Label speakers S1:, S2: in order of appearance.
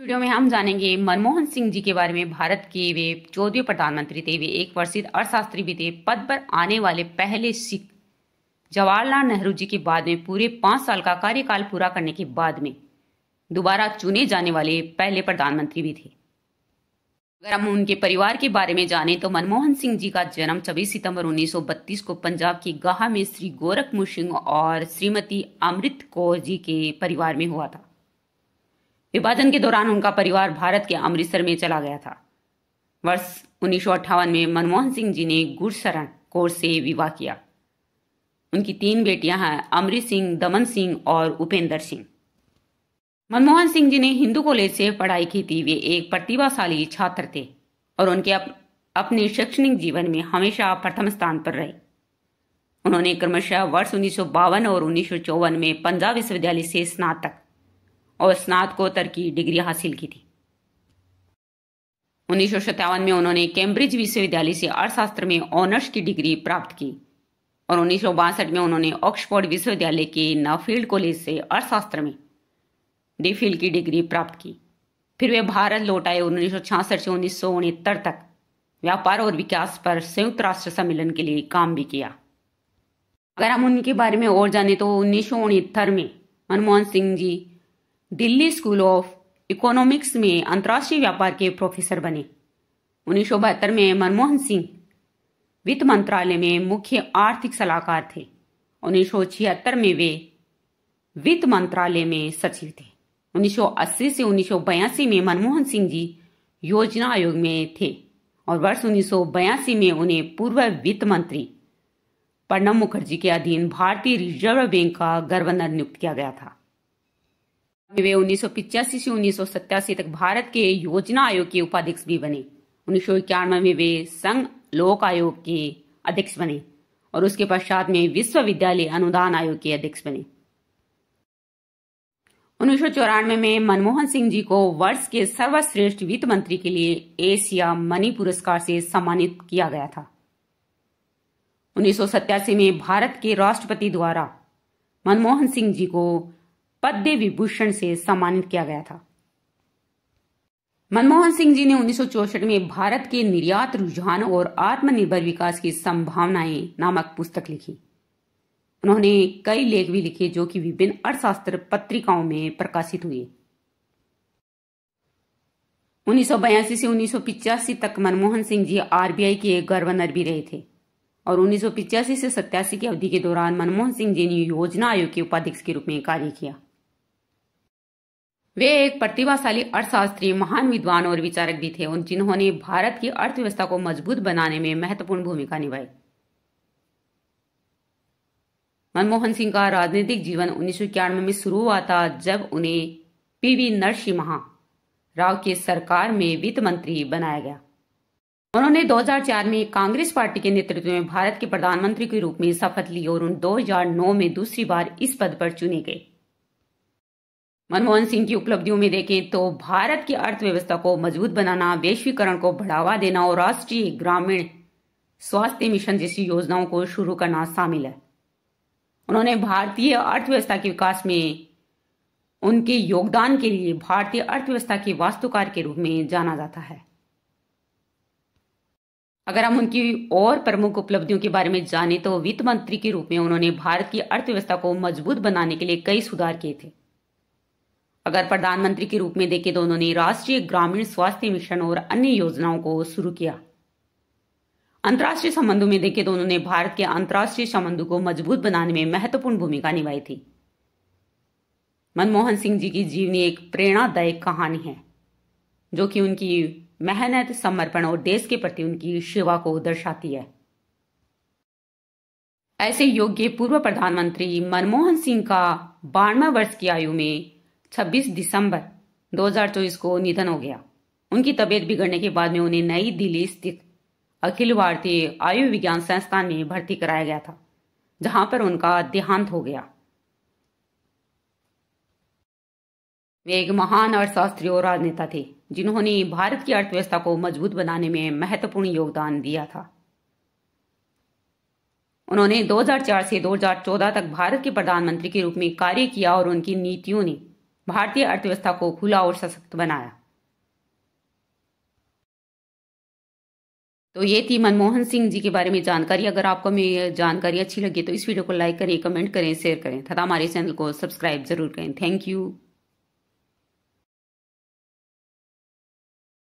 S1: Video में हम जानेंगे मनमोहन सिंह जी के बारे में। भारत के वे 14वें प्रधानमंत्री थे। वे एक प्रसिद्ध अर्थशास्त्री भी थे। पद पर आने वाले पहले सिख जवाहरलाल नेहरू जी के बाद में पूरे 5 साल का कार्यकाल पूरा करने के बाद में दोबारा चुने जाने वाले पहले प्रधानमंत्री भी थे। अगर हम उनके परिवार के बारे में जानें तो मनमोहन सिंह जी का जन्म 26 सितंबर 1932 को पंजाब की गाह में श्री गोरखमुख सिंह और श्रीमती अमृत कौर जी के परिवार में हुआ था। विभाजन के दौरान उनका परिवार भारत के अमृतसर में चला गया था। वर्ष 1958 में मनमोहन सिंह जी ने गुरशरण कौर से विवाह किया। उनकी 3 बेटियां हैं, अमृत सिंह, दमन सिंह और उपेंद्र सिंह। मनमोहन सिंह जी ने हिंदू कॉलेज से पढ़ाई की थी। वे एक प्रतिभाशाली छात्र थे और उनके अपने शैक्षणिक जीवन में हमेशा प्रथम स्थान पर रहे। उन्होंने क्रमशः वर्ष 1952 और 1954 में पंजाब विश्वविद्यालय से स्नातक और स्नातकोत्तर की डिग्री हासिल की थी। 1957 में उन्होंने कैम्ब्रिज विश्वविद्यालय से अर्थशास्त्र में ऑनर्स की डिग्री प्राप्त की और 1962 में उन्होंने ऑक्सफोर्ड विश्वविद्यालय के नफील्ड कॉलेज से अर्थशास्त्र में डी.फिल की डिग्री प्राप्त की। फिर वे भारत लौट आए। 1966 से 1969 तक व्यापार और विकास पर संयुक्त राष्ट्र सम्मेलन के लिए काम भी किया। अगर हम उनके बारे में और जाने तो 1969 में Manmohan Singh ji Delhi school of economics में अंतर्राष्ट्रीय व्यापार के प्रोफेसर बने। 1972 में मनमोहन सिंह वित्त मंत्रालय में मुख्य आर्थिक सलाहकार थे। 1976 में वे वित्त मंत्रालय में सचिव थे। 1980 से 1982 में मनमोहन सिंह जी योजना आयोग में थे और वर्ष 1982 में उन्हें पूर्व वित्त मंत्री प्रणब मुखर्जी के अधीन भारतीय रिजर्व बैंक का गवर्नर नियुक्त किया गया था। वे 1985 से 1987 तक भारत के योजना आयोग के उपाध्यक्ष भी बने। 1991 में वे संघ लोक आयोग के अध्यक्ष बने और उसके पश्चात में विश्वविद्यालय अनुदान आयोग के अध्यक्ष बने। 1994 में मनमोहन सिंह जी को वर्ष के सर्वश्रेष्ठ वित्त मंत्री के लिए एशिया मनी पुरस्कार से सम्मानित किया गया था। 1987 में भारत के राष्ट्रपति द्वारा मनमोहन सिंह जी को पद्म विभूषण से सम्मानित किया गया था। मनमोहन सिंह जी ने 1964 में भारत के निर्यात रुझान और आत्मनिर्भर विकास की संभावनाएं नामक पुस्तक लिखी। उन्होंने कई लेख भी लिखे जो कि विभिन्न अर्थशास्त्र पत्रिकाओं में प्रकाशित हुए। 1982 से 1985 तक मनमोहन सिंह जी आरबीआई के गवर्नर भी रहे थे और 1985 से 87 की अवधि के दौरान मनमोहन सिंह जी ने योजना आयोग के उपाध्यक्ष के रूप में कार्य किया। वे एक प्रतिभाशाली अर्थशास्त्री, महान विद्वान और विचारक भी थे जिन्होंने भारत की अर्थव्यवस्था को मजबूत बनाने में महत्वपूर्ण भूमिका निभाई। मनमोहन सिंह का राजनीतिक जीवन 1991 में शुरू हुआ था जब उन्हें पीवी नरसिम्हा राव की सरकार में वित्त मंत्री बनाया गया। उन्होंने 2004 में कांग्रेस पार्टी के नेतृत्व में भारत के प्रधानमंत्री के रूप में शपथ ली और 2009 में दूसरी बार इस पद पर चुने गए। मनमोहन सिंह की उपलब्धियों में देखें तो भारत की अर्थव्यवस्था को मजबूत बनाना, वैश्वीकरण को बढ़ावा देना और राष्ट्रीय ग्रामीण स्वास्थ्य मिशन जैसी योजनाओं को शुरू करना शामिल है। उन्होंने भारतीय अर्थव्यवस्था के विकास में उनके योगदान के लिए भारतीय अर्थव्यवस्था के वास्तुकार के रूप में जाना जाता है। अगर हम उनकी और प्रमुख उपलब्धियों के बारे में जानें तो वित्त मंत्री के रूप में उन्होंने भारत की अर्थव्यवस्था को मजबूत बनाने के लिए कई सुधार किए थे। अगर प्रधानमंत्री के रूप में देखें तो उन्होंने राष्ट्रीय ग्रामीण स्वास्थ्य मिशन और अन्य योजनाओं को शुरू किया। अंतर्राष्ट्रीय संबंधों में देखें तो उन्होंने भारत के अंतर्राष्ट्रीय संबंधों को मजबूत बनाने में महत्वपूर्ण भूमिका निभाई थी। मनमोहन सिंह जी की जीवनी एक प्रेरणादायक कहानी है जो कि उनकी मेहनत, समर्पण और देश के प्रति उनकी सेवा को दर्शाती है। ऐसे योग्य पूर्व प्रधानमंत्री मनमोहन सिंह का 92 वर्ष की आयु में 26 दिसंबर 2024 को निधन हो गया। उनकी तबीयत बिगड़ने के बाद में उन्हें नई दिल्ली स्थित अखिल भारतीय आयुर्विज्ञान संस्थान में भर्ती कराया गया था जहां पर उनका देहांत हो गया। वे एक महान अर्थशास्त्री और राजनेता थे जिन्होंने भारत की अर्थव्यवस्था को मजबूत बनाने में महत्वपूर्ण योगदान दिया था। उन्होंने 2004 से 2014 तक भारत के प्रधानमंत्री के रूप में कार्य किया और उनकी नीतियों ने भारतीय अर्थव्यवस्था को खुला और सशक्त बनाया। तो ये थी मनमोहन सिंह जी के बारे में जानकारी। अगर आपको मेरी जानकारी अच्छी लगी तो इस वीडियो को लाइक करें, कमेंट करें, शेयर करें तथा हमारे चैनल को सब्सक्राइब जरूर करें। Thank you.